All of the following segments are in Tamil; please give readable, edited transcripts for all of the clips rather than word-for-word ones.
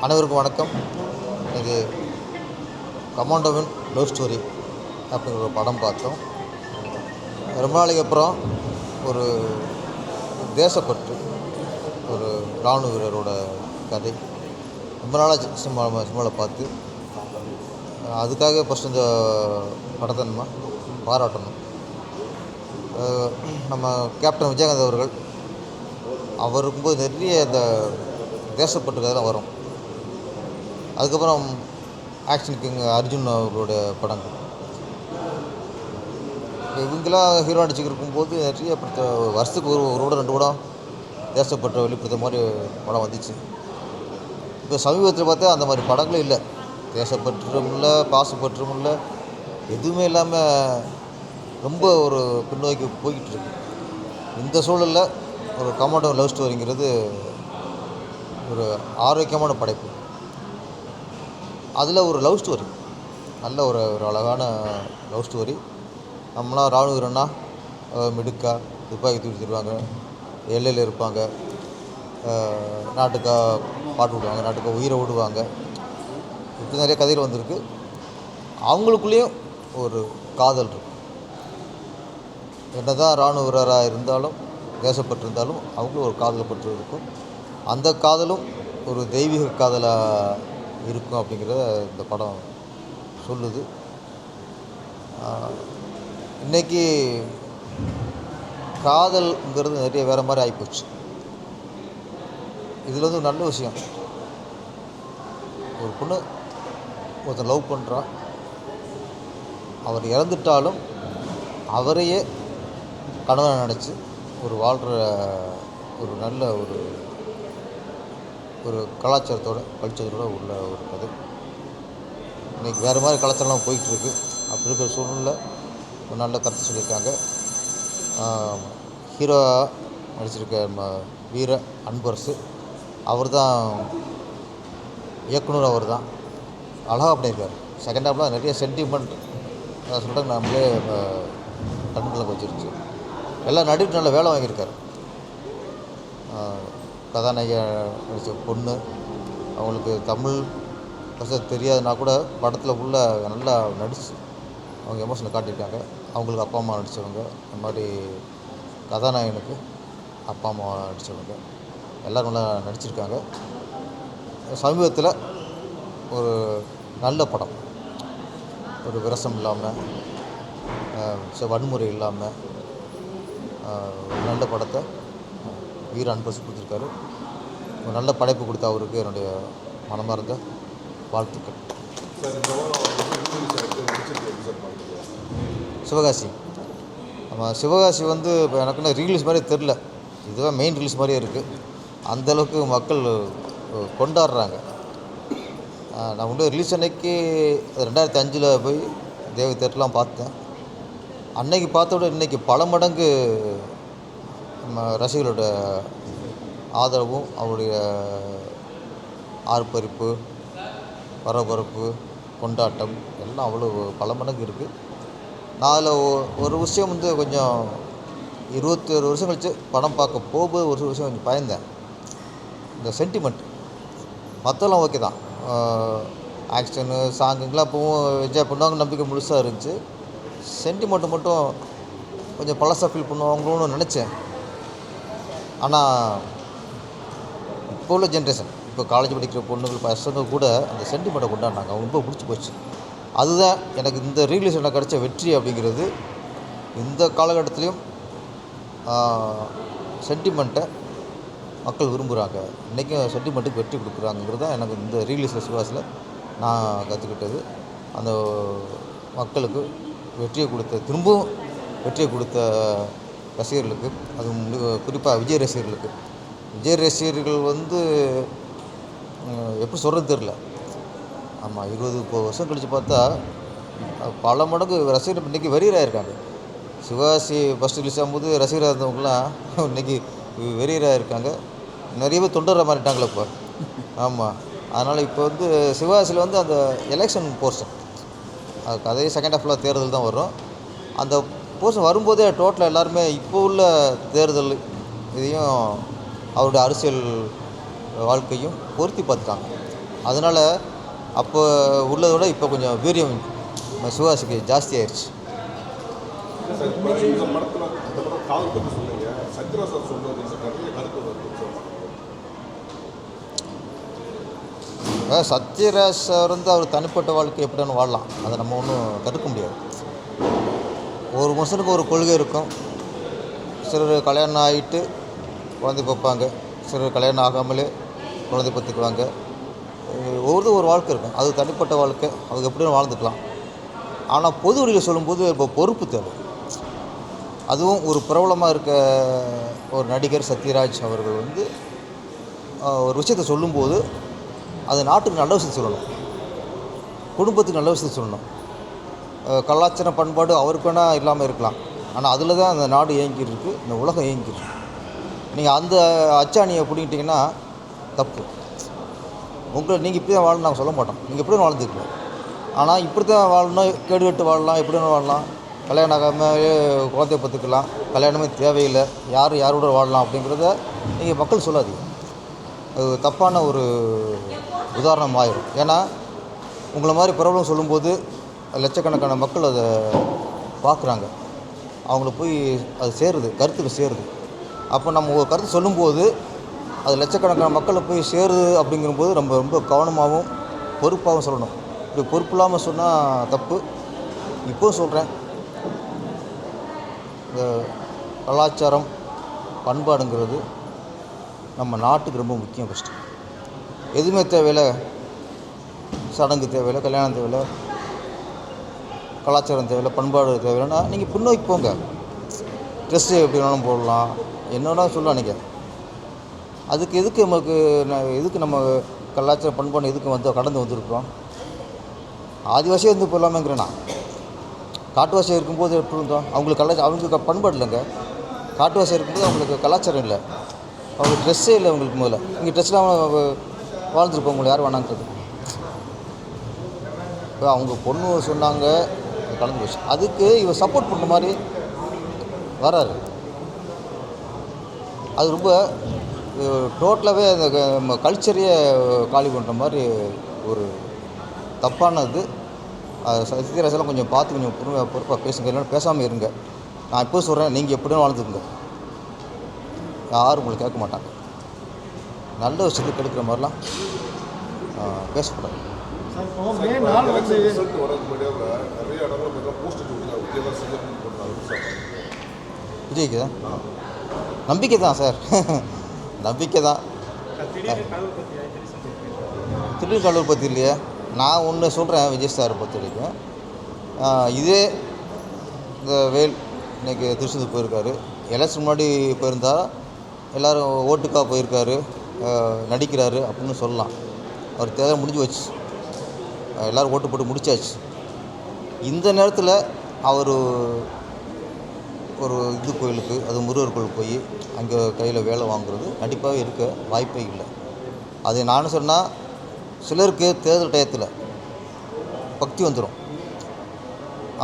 அனைவருக்கும் வணக்கம். இது கமாண்டோவின் லவ் ஸ்டோரி அப்படிங்கிற ஒரு படம் பார்த்தோம். ரொம்ப நாளைக்கு அப்புறம் ஒரு தேசப்பற்று, ஒரு இராணுவ வீரரோட கதை. ரொம்ப நாளாக சினிமாவில் பார்த்து அதுக்காக ஃபஸ்ட்டு இந்த படத்தை நம்ம பாராட்டணும். நம்ம கேப்டன் விஜயகாந்த் அவர்கள் இருக்கும்போது நிறைய இந்த தேசப்பற்று கதைலாம் வரும். அதுக்கப்புறம் ஆக்ஷன் கிங் அர்ஜுன் அவர்களுடைய படங்கள், இவங்களாம் ஹீரோ நடிச்சுக்கு இருக்கும்போது நிறைய வருஷத்துக்கு ஒரு கூட 2 படம் தேசப்பற்றை வெளிப்படுத்த மாதிரி படம் வந்துச்சு. இப்போ சமீபத்தில் பார்த்தா அந்த மாதிரி படங்களும் இல்லை. தேசப்பற்றும் இல்லை, பாசப்பற்றும் இல்லை, எதுவுமே இல்லாமல் ரொம்ப ஒரு பின்னோக்கி போய்கிட்டு இருக்கு. இந்த சூழலில் ஒரு கமாண்டோ லவ் ஸ்டோரிங்கிறது ஒரு ஆரோக்கியமான படைப்பு. அதில் ஒரு லவ் ஸ்டோரி, நல்ல ஒரு அழகான லவ் ஸ்டோரி. நம்மளாம் இராணுவ வீரன்னா மிடுக்கா துப்பாக்கி தூக்கி தருவாங்க, எல்லையில் இருப்பாங்க, நாட்டுக்காக பாட்டு விடுவாங்க, நாட்டுக்காக உயிரை விடுவாங்க. இப்படி நிறைய கதைகள் வந்திருக்கு. அவங்களுக்குள்ளேயும் ஒரு காதல் இருக்கும். என்ன தான் இராணுவ வீரராக இருந்தாலும், தேசப்பட்டு இருந்தாலும் அவங்களும் ஒரு காதல் பற்று இருக்கும். அந்த காதலும் ஒரு தெய்வீக காதலாக இருக்கும் அப்படிங்கிறத இந்த படம் சொல்லுது. இன்றைக்கி காதல்ங்கிறது நிறைய வேறு மாதிரி ஆகிப்போச்சு. இதில் வந்து நல்ல விஷயம், ஒரு பொண்ணு ஒருத்தர் லவ் பண்ணுறா, அவர் இறந்துட்டாலும் அவரையே கணவனை நினச்சி ஒரு வாழ்கிற ஒரு நல்ல ஒரு கலாச்சாரத்தோட கல்ச்சரோடு உள்ள ஒரு கதை. இன்றைக்கி வேறு மாதிரி கலாச்சாரம்லாம் போயிட்டுருக்கு. அப்படி இருக்கிற சூழ்நிலை ஒரு நல்ல கருத்து சொல்லியிருக்காங்க. ஹீரோ நடிச்சிருக்க வீர அன்பரசு அவர் தான் இயக்குனர். அவர் தான் அழகாக பண்ணியிருக்கார். செகண்ட் ஹாஃபில் நிறைய சென்டிமெண்ட் சொல்லிட்டு நம்மளே கண்களை வச்சிருச்சு. எல்லாம் நடிப்பு நல்ல வேலை வாங்கியிருக்காரு. கதாநாயகி நடித்த பொண்ணு, அவங்களுக்கு தமிழ் பேச தெரியாதுன்னா கூட படத்தில் உள்ள நல்லா நடித்து அவங்க எமோஷனை காட்டியிருக்காங்க. அவங்களுக்கு அப்பா அம்மா நடித்தவங்க, இந்த மாதிரி கதாநாயகனுக்கு அப்பா அம்மா நடித்தவங்க எல்லோரும் நல்லா நடிச்சிருக்காங்க. சமீபத்தில் ஒரு நல்ல படம், ஒரு விரசம் இல்லாமல், வன்முறை இல்லாமல் ஒரு நல்ல படத்தை வீர அன்பரசு கொடுத்துருக்காரு. ஒரு நல்ல படைப்பு கொடுத்த அவருக்கு என்னுடைய மனமார்ந்த வாழ்த்துக்கள். சிவகாசி, நம்ம சிவகாசி வந்து இப்போ எனக்குன்னு ரீலீஸ் மாதிரி தெரில, இதுதான் மெயின் ரிலீஸ் மாதிரியே இருக்குது. அந்தளவுக்கு மக்கள் கொண்டாடுறாங்க. நான் வந்து ரிலீஸ் அன்னைக்கு 2005 போய் தேவி தேட்டர்லாம் பார்த்தேன். அன்னைக்கு பார்த்த விட இன்றைக்கி பல மடங்கு நம்ம ரசிகர்களோட ஆதரவும் அவருடைய ஆர்ப்பரிப்பு, பரபரப்பு, கொண்டாட்டம் எல்லாம் அவ்வளோ பல மடங்கு இருக்குது. நான் அதில் ஒரு விஷயம் வந்து கொஞ்சம் 21 வருஷம் கழித்து படம் பார்க்க போகும்போது ஒரு விஷயம் கொஞ்சம் பயந்தேன். இந்த சென்டிமெண்ட் மற்றெல்லாம் ஓகே தான், ஆக்ஷனு சாங்குங்கெலாம் அப்பவும் என்ஜாய் பண்ணுவாங்க, நம்பிக்கை முழுசாக இருந்துச்சு. சென்டிமெண்ட்டு மட்டும் கொஞ்சம் பழசாக ஃபீல் பண்ணுவாங்களோன்னு நினச்சேன். ஆனால் இப்போ உள்ள ஜென்ரேஷன், இப்போ காலேஜ் படிக்கிற பொண்ணுங்கள் பசங்க கூட அந்த சென்டிமெண்ட்டை கொண்டாடினாங்க. அவங்க ரொம்ப பிடிச்சி போச்சு. அதுதான் எனக்கு இந்த ரீலீஸ் எனக்கு கிடச்ச வெற்றி அப்படிங்கிறது. இந்த காலகட்டத்திலையும் சென்டிமெண்ட்டை மக்கள் விரும்புகிறாங்க. இன்றைக்கும் சென்டிமெண்ட்டுக்கு வெற்றி கொடுக்குறாங்கிறது தான் எனக்கு இந்த ரீலீஸ் சிவாஸில் நான் கற்றுக்கிட்டது. அந்த மக்களுக்கு வெற்றியை கொடுத்த, திரும்பவும் வெற்றியை கொடுத்த ரசிகர்களுக்கு, அது குறிப்பாக விஜய் ரசிகர்களுக்கு, விஜய் ரசிகர்கள் வந்து எப்படி சொல்கிறது தெரில. ஆமாம், 20 வருஷம் கழித்து பார்த்தா பல மடங்கு ரசிகர்கள் இன்றைக்கி வெறியராக இருக்காங்க. சிவாசி ஃபஸ்ட்டு ரிலீஸ் ஆகும்போது ரசிகராக இருந்தவங்களாம் இன்றைக்கி வெறியராக இருக்காங்க. நிறைய பேர் தொண்டராக மாறிட்டாங்களே இப்போ. ஆமாம், அதனால் இப்போ வந்து சிவாசியில் வந்து அந்த எலெக்ஷன் போர்ஷன், அது கதையை செகண்ட் ஹாஃபில் தேர்தல் தான் வரும். அந்த போர்ஷன் வரும்போதே டோட்டலாக எல்லாருமே இப்போ உள்ள தேர்தல் இதையும் அவருடைய அரசியல் வாழ்க்கையும் பொருத்தி பார்த்துட்டாங்க. அதனால் அப்போ உள்ளதை விட இப்போ கொஞ்சம் வீரியம் சிவகாசிக்கு ஜாஸ்தி ஆயிடுச்சு. சத்யராஜ் சார் அவர் தனிப்பட்ட வாழ்க்கை எப்படின்னு வாழலாம், அதை நம்ம ஒன்றும் தடுக்க முடியாது. ஒரு மனுஷனுக்கு ஒரு கொள்கை இருக்கும். சிலர் கல்யாணம் ஆகிட்டு குழந்தை பார்ப்பாங்க, சிலர் கல்யாணம் ஆகாமலே குழந்தை பார்த்துக்குவாங்க. ஒரு வாழ்க்கை இருக்கும், அது தனிப்பட்ட வாழ்க்கை, அது எப்படின்னு வாழ்ந்துக்கலாம். ஆனால் பொது வழியில் சொல்லும்போது இப்போ பொறுப்பு தேவை. அதுவும் ஒரு பிரபலமாக இருக்க ஒரு நடிகர் சத்யராஜ் அவர்கள் ஒரு விஷயத்தை சொல்லும்போது அது நாட்டுக்கு நல்ல விஷயத்தை சொல்லணும், குடும்பத்துக்கு நல்ல விஷயத்தை சொல்லணும். கலாச்சார பண்பாடு அவருக்கு வேணால் இல்லாமல் இருக்கலாம், ஆனால் அதில் தான் அந்த நாடு இயங்கிருக்கு, இந்த உலகம் இயங்கிருக்கு. நீங்கள் அந்த அச்சாணியை பிடிக்கிட்டிங்கன்னா தப்பு. நீங்கள் இப்படி தான் வாழணும் நாங்கள் சொல்ல மாட்டோம், நீங்கள் எப்படி வாழ்ந்துக்கலாம். ஆனால் இப்படி தான் வாழணும், கேடு கட்டு வாழலாம், எப்படி வாழலாம், கல்யாணம் ஆகாமல் குழந்தைய பார்த்துக்கலாம், கல்யாணமே தேவையில்லை, யாரோட வாழலாம் அப்படிங்கிறத நீங்கள் மக்கள் சொல்லாதீங்க. அது தப்பான ஒரு உதாரணம் ஆயிரும். ஏன்னா உங்களை மாதிரி பிரபலம் சொல்லும்போது லட்சக்கணக்கான மக்கள் அதை பார்க்குறாங்க, அவங்கள போய் அது சேருது, கருத்துக்கு சேருது. அப்போ நம்ம ஒரு கருத்து சொல்லும்போது அது லட்சக்கணக்கான மக்களை போய் சேருது அப்படிங்கும்போது நம்ம ரொம்ப கவனமாகவும் பொறுப்பாகவும் சொல்லணும். இப்படி பொறுப்பு இல்லாமல் சொன்னால் தப்பு. இப்போது சொல்கிறேன், இந்த கலாச்சாரம் பண்பாடுங்கிறது நம்ம நாட்டுக்கு ரொம்ப முக்கியம். ஃபஸ்ட்டு எதுவுமே தேவையில்லை, சடங்கு தேவையில்லை, கல்யாணம் தேவையில்லை, கலாச்சாரம் தேவையில்லை, பண்பாடு தேவையில்லைன்னா நீங்கள் பின்னோக்கி போங்க. ட்ரெஸ்ஸு எப்படி வேணாலும் போடலாம், என்னென்னா சொல்லலாம். நீங்கள் அதுக்கு நம்ம கலாச்சார பண்பாடு எதுக்கு கடந்து வந்திருக்கிறோம். ஆதிவாசியாக இருந்து போடலாமேங்கிறேன்னா, காட்டுவாசியாக இருக்கும்போது எப்படி இருந்தோம், அவங்களுக்கு பண்பாடு இல்லைங்க. காட்டுவாசியாக இருக்கும்போது அவங்களுக்கு கலாச்சாரம் இல்லை, அவங்களுக்கு ட்ரெஸ்ஸே இல்லை. அவங்களுக்கு முதல்ல இங்கே ட்ரெஸ்லாம் வாழ்ந்துருப்போம், உங்களை யார் வேணாங்கிறது. இப்போ அவங்க பொண்ணு சொன்னாங்க, கலந்து போச்சு. அதுக்கு இவர் சப்போர்ட் பண்ணுற மாதிரி வராரு. அது ரொம்ப டோட்டலாகவே அந்த நம்ம கல்ச்சரையே காலி பண்ணுற மாதிரி ஒரு தப்பானது. சத்யராஜெல்லாம் கொஞ்சம் பார்த்து கொஞ்சம் பொறுப்பாக பேசுங்க, இல்லைன்னா பேசாமல் இருங்க. நான் இப்போ சொல்கிறேன், நீங்கள் எப்படியும் வாழ்ந்துக்குங்க, யாரும் உங்களை கேட்க மாட்டாங்க. நல்ல விஷயத்தை கெடுக்கிற மாதிரிலாம் பேசக்கூடாது. விஜய்க்கு தான் நம்பிக்கை தான் சார், நம்பிக்கை தான். திடீர் கடவுள் பற்றி இல்லையா, நான் ஒன்று சொல்கிறேன். விஜய் சாரை பொறுத்த வரைக்கும் இதே இந்த வேல் இன்றைக்கி திருச்செந்தூர் போயிருக்காரு. எலெக்ஷன் முன்னாடி போயிருந்தால் எல்லோரும் ஓட்டுக்காக போயிருக்காரு, நடிக்கிறாரு அப்படின்னு சொல்லலாம். அவர் தேவை முடிஞ்சு வச்சு, எல்லோரும் ஓட்டு போட்டு முடிச்சாச்சு. இந்த நேரத்தில் அவர் ஒரு கோயிலுக்கு, அது முருகர் கோயிலுக்கு போய் அங்கே கையில் வேலை வாங்குறது நடிப்பாகவே இருக்க வாய்ப்பே இல்லை. அது நான் சொன்னால், சிலருக்கு தேர்தல் டயத்தில் பக்தி வந்துடும்,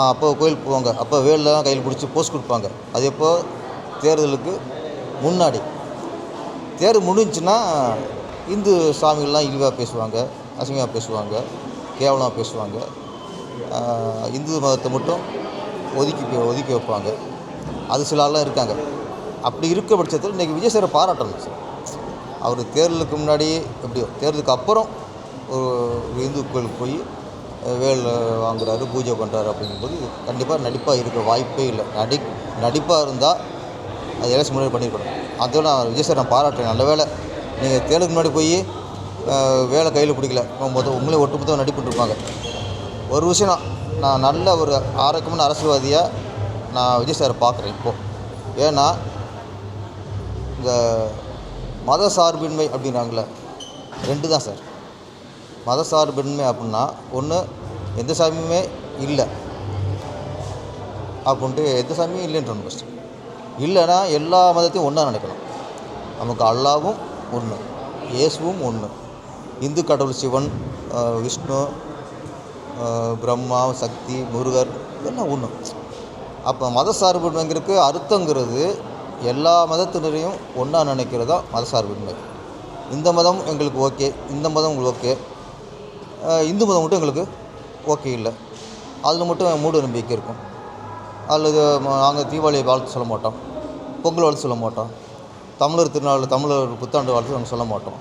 அப்போ கோயிலுக்கு போவாங்க, அப்போ வேலெலாம் கையில் பிடிச்சி போஸ்ட் கொடுப்பாங்க. அது எப்போ தேர்தலுக்கு முன்னாடி. தேர்தல் முடிஞ்சுன்னா இந்து சாமிகள்லாம் இழிவாக பேசுவாங்க, அசிங்கமாக பேசுவாங்க, கேவலமாக பேசுவாங்க. இந்து மதத்தை மட்டும் ஒதுக்கி வைப்பாங்க. அது சில ஆள்லாம் இருக்காங்க. அப்படி இருக்க பட்சத்தில் இன்றைக்கி விஜய் சாரை பாராட்டணும் சார். அவர் தேர்தலுக்கு முன்னாடி எப்படியோ, தேர்தலுக்கு அப்புறம் ஒரு இந்து கோயிலுக்கு போய் வேல் வாங்குறாரு, பூஜை பண்ணுறாரு. அப்படிங்கும்போது கண்டிப்பாக நடிப்பாக இருக்க வாய்ப்பே இல்லை. நடிப்பாக இருந்தால் அது எலெக்ஷன் முன்னாடி பண்ணியிருக்கணும். அதோட நான் விஜய் சார் நான் பாராட்டுறேன். நல்ல வேலை, நீங்கள் தேர்தலுக்கு முன்னாடி போய் வேலை கையில் பிடிக்கல, உங்களே ஒட்டுமொத்தம் நடிப்புட்டுருப்பாங்க. ஒரு விஷயம், நான் நல்ல ஒரு ஆரோக்கியமான அரசியல்வாதியாக நான் விஜய் சாரை பார்க்குறேன் இப்போது. ஏன்னா இந்த மத சார்பின்மை அப்படின்னாங்களே, 2 தான் சார். மத சார்பின்மை அப்படின்னா, ஒன்று எந்த சாமியுமே இல்லை அப்படின்ட்டு, எந்த சாமியும் இல்லைன்றணும் ஃபஸ்ட்டு. இல்லைன்னா எல்லா மதத்தையும் ஒன்றா நினைக்கணும். நமக்கு அல்லாவும் ஒன்று, இயேசுவும் ஒன்று, இந்து கடவுள் சிவன், விஷ்ணு, பிரம்மா, சக்தி, முருகர் இதெல்லாம் ஒன்று. அப்போ மத சார்பின்மைங்கிறதுக்கு அர்த்தங்கிறது எல்லா மதத்தினரையும் ஒன்றா நினைக்கிறதா மத சார்பின்மை. இந்த மதம் எங்களுக்கு ஓகே, இந்த மதம் உங்களுக்கு ஓகே, இந்து மதம் மட்டும் எங்களுக்கு ஓகே இல்லை. அதில் மட்டும் மூட நம்பிக்கை இருக்கும். அல்லது நாங்கள் தீபாவளி வாழ்த்து சொல்ல மாட்டோம், பொங்கல் வாழ்த்து சொல்ல மாட்டோம், தமிழர் திருநாள் தமிழர் புத்தாண்டு வாழ்த்து நாங்கள் சொல்ல மாட்டோம்.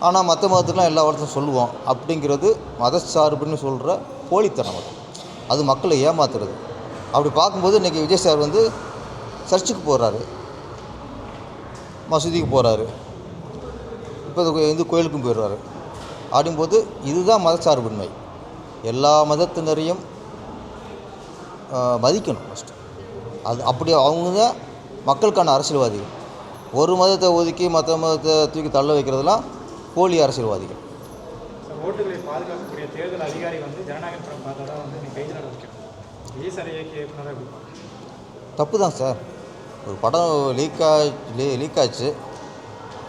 ஆனால் மற்ற மதத்துக்குலாம் எல்லா வாழ்த்தும் சொல்லுவோம். அப்படிங்கிறது மதச்சார்புன்னு சொல்கிற போலித்தனம். அது மக்களை ஏமாத்துறது. அப்படி பார்க்கும்போது இன்றைக்கி விஜய் சார் வந்து சர்ச்சுக்கு போகிறாரு, மசூதிக்கு போகிறாரு, இப்போ இந்து கோயிலுக்கும் போயிடுறாரு. அப்படிங்கும்போது இதுதான் மதச்சார்பின்மை. எல்லா மதத்தினரையும் மதிக்கணும் ஃபஸ்ட்டு. அது அப்படி அவங்க தான் மக்களுக்கான அரசியல்வாதிகள். ஒரு மதத்தை ஒதுக்கி மற்ற மதத்தை தூக்கி தள்ள வைக்கிறதுலாம் போலி அரசியல்வாதிகள். ஓட்டுகளை பாதுகாக்கக்கூடிய தேர்தல் அதிகாரி வந்து ஜனநாயக படம் பார்த்தா தான் வந்து நீ கைது நடவடிக்கணும். விஜய் சார் இயக்கிய இயக்குனராக தப்பு தான் சார். ஒரு படம் லீக் ஆச்சு,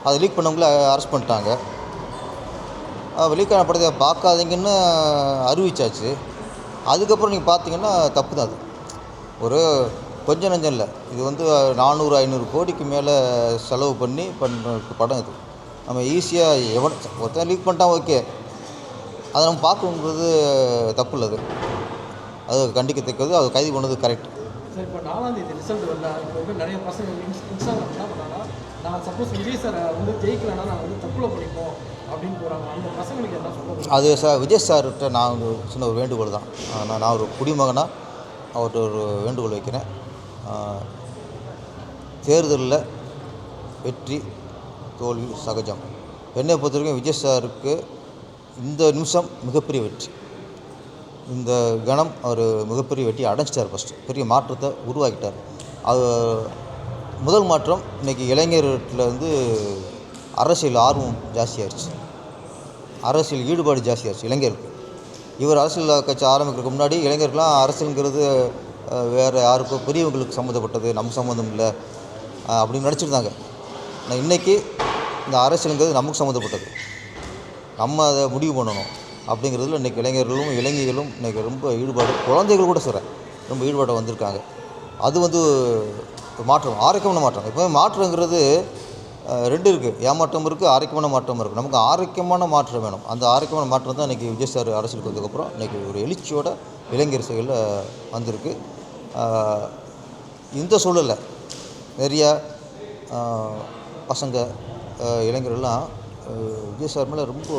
அதை லீக் பண்ணவங்கள அரெஸ்ட் பண்ணிட்டாங்க. லீக் ஆன படத்தை பார்க்காதீங்கன்னு அறிவிச்சாச்சு. அதுக்கப்புறம் நீங்கள் பார்த்தீங்கன்னா தப்பு தான். அது ஒரு கொஞ்சம் நஞ்சம் இல்லை. இது வந்து 400-500 கோடிக்கு மேலே செலவு பண்ணி பண்ணுற படம் இது. நம்ம ஈஸியாக ஒருத்தன் லீக் பண்ணிட்டான், ஓகே, அதை நம்ம பார்க்கணுங்கிறது தப்பு இல்லை. அது கண்டிக்கத்தக்கது. அது கைது பண்ணது கரெக்ட். சார், இப்போ 4ஆம் தேதி ரிசல்ட் வரல. இப்போ வந்து நிறைய பசங்க இன்ஸ்டாகிராம் என்ன பண்ணாங்கன்னா, நான் சப்போஸ் விஜய் சாரை வந்து ஜெயிக்கலைன்னா நான் வந்து தப்புல படிப்போம் அப்படின்னு போகிறாங்க. அந்த பசங்களுக்கு என்ன சொல்லுங்கள்? அது சார், விஜய் சார்கிட்ட நான் சின்ன ஒரு வேண்டுகோள் தான். நான் ஒரு குடிமகனாக அவர்கிட்ட ஒரு வேண்டுகோள் வைக்கிறேன். தேர்தலில் வெற்றி தோல்வி சகஜம். என்னை பொறுத்த வரைக்கும் விஜய் சாருக்கு இந்த நிமிஷம் மிகப்பெரிய வெற்றி. இந்த கணம் அவர் மிகப்பெரிய வெற்றி அடைஞ்சிட்டார். ஃபஸ்ட்டு பெரிய மாற்றத்தை உருவாக்கிட்டார். அது முதல் மாற்றம். இன்றைக்கி இளைஞர்கிட்ட வந்து அரசியல் ஆர்வம் ஜாஸ்தியாகிடுச்சு, அரசியல் ஈடுபாடு ஜாஸ்தியாகிடுச்சு இளைஞருக்கு. இவர் அரசியல் கட்சி ஆரம்பிக்கிறதுக்கு முன்னாடி இளைஞர்கள்லாம் அரசியலுங்கிறது வேறு யாருக்கும் பெரியவங்களுக்கு சம்மந்தப்பட்டது, நம்ம சம்மந்தம் இல்லை அப்படின்னு நினச்சிருந்தாங்க. ஆனால் இன்றைக்கி இந்த அரசியலுங்கிறது நமக்கு சம்மந்தப்பட்டது, நம்ம அதை முடிவு பண்ணணும் அப்படிங்கிறதுல இன்றைக்கி இளைஞர்களும் இளைஞர்களும் இன்றைக்கி ரொம்ப ஈடுபாடு, குழந்தைகள் கூட சொல்கிறேன், ரொம்ப ஈடுபாடாக வந்திருக்காங்க. அது வந்து மாற்றம், ஆரோக்கியமான மாற்றம். இப்போ மாற்றங்கிறது ரெண்டு இருக்குது. ஏமாற்றம் இருக்குது, ஆரோக்கியமான மாற்றம் இருக்குது. நமக்கு ஆரோக்கியமான மாற்றம் வேணும். அந்த ஆரோக்கியமான மாற்றம் தான் இன்றைக்கி விஜய் சார் அரசியலுக்கு வந்ததுக்கப்புறம் இன்றைக்கி ஒரு எழுச்சியோட இளைஞர் செயலில் வந்திருக்கு. இந்த சூழலில் நிறையா பசங்க இளைஞர்கள்லாம் விஜய் சார் மேலே ரொம்ப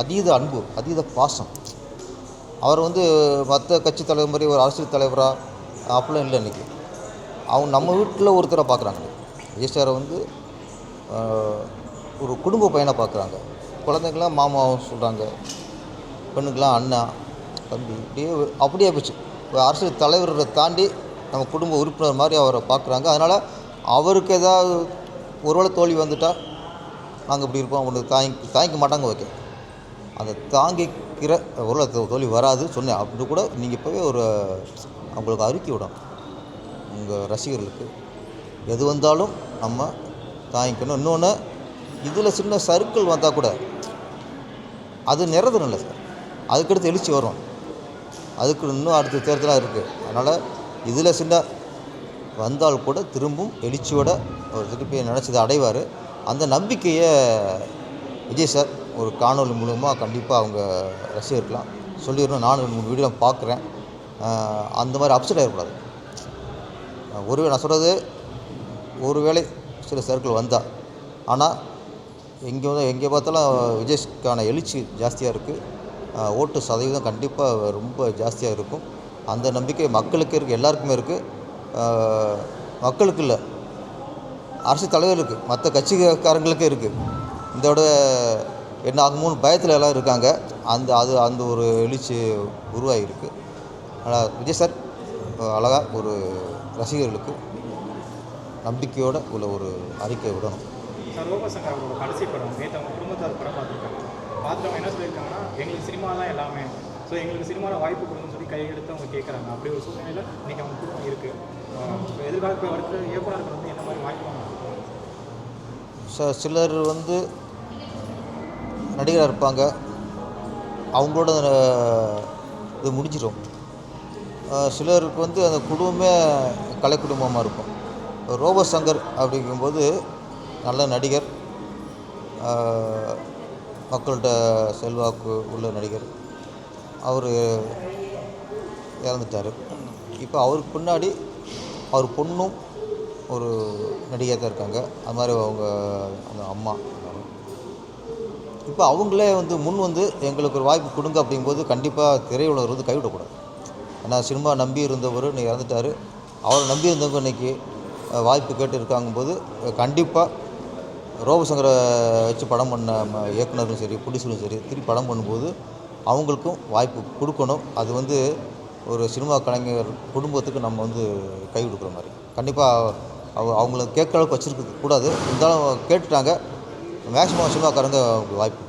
அதீத அன்பு, அதீத பாசம். அவர் வந்து மற்ற கட்சி தலைவர் மாதிரி ஒரு அரசியல் தலைவராக அப்படிலாம் இல்லை. இன்றைக்கி அவங்க நம்ம வீட்டில் ஒருத்தரை பார்க்குறாங்க. விஜய் சாரை வந்து ஒரு குடும்ப பையனை பார்க்குறாங்க. குழந்தைங்களாம் மாமாவும் சொல்கிறாங்க, பெண்ணுக்கெலாம் அண்ணா தம்பி, அப்படியே போச்சு. இப்போ அரசியல் தலைவரை தாண்டி நம்ம குடும்ப உறுப்பினர் மாதிரி அவரை பார்க்குறாங்க. அதனால் அவருக்கு ஏதாவது ஒருவேளை தோல்வி வந்துட்டால் நாங்கள் இப்படி இருப்போம் ஒன்று தாங்கிக்க மாட்டாங்க. ஓகே, அந்த தாங்கிக்கிற ஒருவேளை தோல்வி வராது சொன்னேன் அப்படின்னு கூட நீங்கள் இப்போவே ஒரு அவங்களுக்கு அறிக்கை விடணும். உங்கள் ரசிகர்களுக்கு எது வந்தாலும் நம்ம தாங்கிக்கணும். இன்னொன்று, இதில் சின்ன சர்க்கிள் வந்தால் கூட அது நிறதும் இல்லை சார், அதுக்கடுத்து எழுச்சி வரும். அதுக்கு இன்னும் அடுத்த தேர்தலாக இருக்குது. அதனால் இதில் சின்ன வந்தால் கூட திரும்பவும் எழுச்சியோட அவர் திருப்பி நினச்சதை அடைவார். அந்த நம்பிக்கையை விஜய் சார் ஒரு காணொலி மூலமாக கண்டிப்பாக அவங்க ரசிகர்கள்லாம் சொல்லிடணும். நானும் 2-3 வீடியோ பார்க்குறேன். அந்த மாதிரி அப்செட் ஆகிடக்கூடாது. நான் சொல்கிறது, ஒரு வேளை சில சர்க்கிள் வந்தால், ஆனால் எங்கே பார்த்தாலும் விஜய்க்கான எழுச்சி ஜாஸ்தியாக இருக்குது. ஓட்டு சதவீதம் கண்டிப்பாக ரொம்ப ஜாஸ்தியாக இருக்கும். அந்த நம்பிக்கை மக்களுக்கு இருக்குது, எல்லாருக்குமே இருக்குது. மக்களுக்கு இல்லை, அரசு தலைவருக்கு, மற்ற கட்சிக்காரங்களுக்கே இருக்குது. இதோட என்ன ஆகுமோன்னு பயத்தில் எல்லாம் இருக்காங்க. அந்த ஒரு எழுச்சி உருவாகிருக்கு. ஆனால் விஜய் சார் அழகாக ஒரு ரசிகர்களுக்கு நம்பிக்கையோடு உள்ள ஒரு அறிக்கை விடணும். சார், ரோபோசங்கர் அவரோட கடைசி படம் நேற்று அவங்க குடும்பத்தார் படம் பார்த்துருக்காங்க. பார்த்துட்டு என்ன சொல்லியிருக்காங்கன்னா, எங்களுக்கு சினிமா தான் எல்லாமே, ஸோ எங்களுக்கு சினிமாவில் வாய்ப்பு கொடுங்கன்னு சொல்லி கையெடுத்து அவங்க கேட்குறாங்க. அப்படி ஒரு சூழ்நிலையில் இன்றைக்கி அவங்க குடும்பம் இருக்குது. எதிர்காலத்தில் அடுத்த இயக்குநர்கள் வந்து என்ன மாதிரி வாய்ப்பு சார்? சிலர் வந்து நடிகராக இருப்பாங்க, அவங்களோட இது முடிஞ்சிடும். சிலருக்கு வந்து அந்த குடும்பமே கலை குடும்பமாக இருக்கும். ரோபோசங்கர் அப்படிங்கும்போது நல்ல நடிகர், மக்கள்கிட்ட செல்வாக்கு உள்ள நடிகர். அவர் இறந்துட்டார். இப்போ அவருக்கு பின்னாடி அவர் பொண்ணும் ஒரு நடிகையாக தான் இருக்காங்க. அது மாதிரி அவங்க அந்த அம்மா. இப்போ அவங்களே முன் எங்களுக்கு ஒரு வாய்ப்பு கொடுங்க அப்படிங்கும்போது கண்டிப்பாக திரையுலகர் கைவிடக்கூடாது. ஏன்னா சினிமா நம்பி இருந்தவர் இன்னைக்கு இறந்துட்டார். அவரை நம்பி இருந்தவங்க இன்றைக்கி வாய்ப்பு கேட்டு இருக்காங்கும்போது கண்டிப்பாக ரோபசங்கரை வச்சு படம் பண்ண இயக்குனரும் சரி, ப்ரொடியூசரும் சரி, திருப்பி படம் பண்ணும்போது அவங்களுக்கும் வாய்ப்பு கொடுக்கணும். அது ஒரு சினிமா கலைஞர் குடும்பத்துக்கு நம்ம கை கொடுக்குற மாதிரி. கண்டிப்பாக அவங்கள கேட்குற அளவுக்கு வச்சுருக்க கூடாது. இருந்தாலும் கேட்டுட்டாங்க. மேக்ஸிமம் சினிமாக்காரங்க வாய்ப்பு